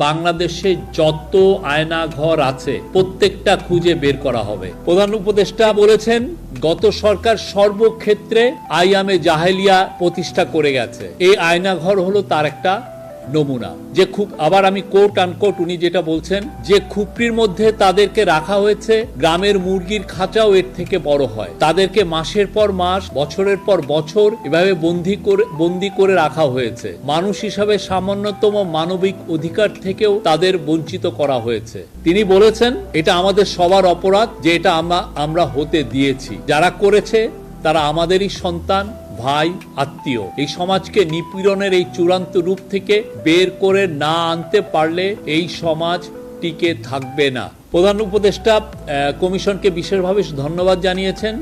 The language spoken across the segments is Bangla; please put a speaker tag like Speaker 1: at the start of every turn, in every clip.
Speaker 1: বাংলাদেশে যত আয়নাঘর আছে প্রত্যেকটা খুঁজে বের করা হবে। প্রধান উপদেষ্টা বলেছেন গত সরকার সর্বক্ষেত্রে আইয়ামে জাহেলিয়া প্রতিষ্ঠা করে গেছে। এই আয়নাঘর হলো তার একটা নমুনা। যে খুব আবার আমি কোট আনকোট উনি যেটা বলছেন যে খুপড়ির মধ্যে তাদেরকে রাখা হয়েছে, গ্রামের মুরগির খাঁচাও এর থেকে বড় হয়। তাদেরকে মাসের পর মাস, বছরের পর বছর এভাবে বন্দি করে রাখা হয়েছে। মানুষ হিসাবে সামান্যতম মানবিক অধিকার থেকেও তাদের বঞ্চিত করা হয়েছে। তিনি বলেছেন এটা আমাদের সবার অপরাধ যে এটা আমরা হতে দিয়েছি। যারা করেছে তারা আমাদেরই সন্তান, ভাই, আত্মীয়। এই সমাজকে নিপীড়নের এই চূড়ান্ত রূপ থেকে বের করে না আনতে পারলে এই সমাজ টিকে থাকবে না। প্রধান উপদেষ্টা কমিশনকে বিশেষভাবে ধন্যবাদ জানিয়েছেন।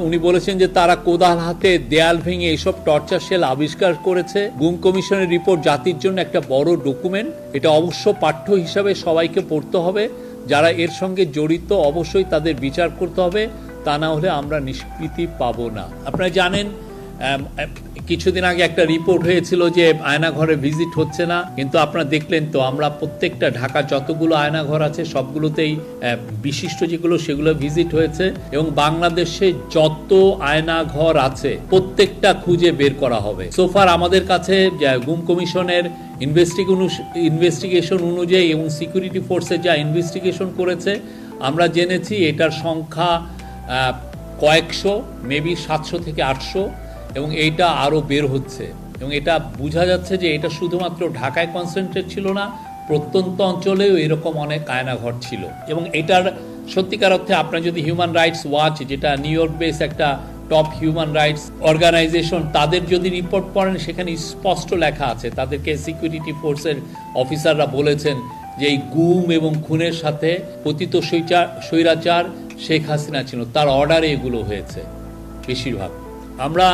Speaker 1: উনি বলেছেন যে তারা কোদাল হাতে দেয়াল ভেঙে এইসব টর্চার সেল আবিষ্কার করেছে। গুম কমিশনের রিপোর্ট জাতির জন্য একটা বড় ডকুমেন্ট। এটা অবশ্য পাঠ্য হিসাবে সবাইকে পড়তে হবে। যারা এর সঙ্গে জড়িত অবশ্যই তাদের বিচার করতে হবে, তা না হলে আমরা নিষ্কৃতি পাবো না। আপনারা জানেন কিছুদিন আগে একটা রিপোর্ট হয়েছিল যে আয়নাঘরে ভিজিট হচ্ছে না, কিন্তু আপনারা দেখলেন তো আমরা প্রত্যেকটা ঢাকা যতগুলো আয়নাঘর আছে সবগুলোতেই বিশিষ্ট যেগুলো সেগুলো ভিজিট হয়েছে। এবং বাংলাদেশে যত আয়নাঘর আছে প্রত্যেকটা খুঁজে বের করা হবে। সোফার আমাদের কাছে গুম কমিশনের ইনভেস্টিগেশন অনুযায়ী এবং সিকিউরিটি ফোর্সে যা ইনভেস্টিগেশন করেছে আমরা জেনেছি এটার সংখ্যা কয়েকশো, মেবি 700 থেকে 800, এবং এইটা আরও বের হচ্ছে। এবং এটা বোঝা যাচ্ছে যে এটা শুধুমাত্র ঢাকায় কনসেন্ট্রেট ছিল না, প্রত্যন্ত অঞ্চলেও এরকম অনেক আয়নাঘর ছিল। এবং এটার সত্যিকার অর্থে আপনার যদি হিউম্যান রাইটস ওয়াচ, যেটা নিউ ইয়র্ক বেস একটা টপ হিউম্যান রাইটস অর্গানাইজেশন, তাদের যদি রিপোর্ট পড়েন সেখানে স্পষ্ট লেখা আছে, তাদেরকে সিকিউরিটি ফোর্সের অফিসাররা বলেছেন যে এই গুম এবং খুনের সাথে পতিত স্বৈরাচার শেখ হাসিনা ছিল, তার অর্ডারে এগুলো হয়েছে বেশিরভাগ। আমরা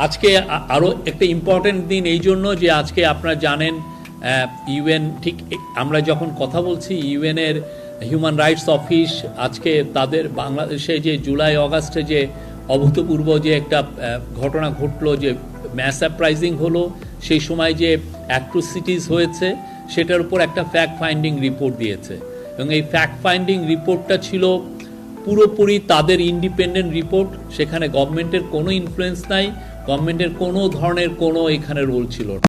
Speaker 1: আজকে আরও একটা ইম্পর্টেন্ট দিন এই জন্য যে আজকে আপনারা জানেন ইউএন, ঠিক আমরা যখন কথা বলছি ইউএনের হিউম্যান রাইটস অফিস আজকে তাদের বাংলাদেশে যে জুলাই অগাস্টে যে অভূতপূর্ব যে একটা ঘটনা ঘটলো, যে ম্যাস অ্যাপ্রাইজিং হলো, সেই সময় যে অ্যাট্রোসিটিস হয়েছে সেটার উপর একটা ফ্যাক্ট ফাইন্ডিং রিপোর্ট দিয়েছে। এবং এই ফ্যাক্ট ফাইন্ডিং রিপোর্টটা ছিল পুরোপুরি তাদের ইন্ডিপেন্ডেন্ট রিপোর্ট। সেখানে গভর্নমেন্টের কোনো ইনফ্লুয়েন্স নাই, গভর্নমেন্টের কোনো ধরনের কোনো এখানে রোল ছিল না।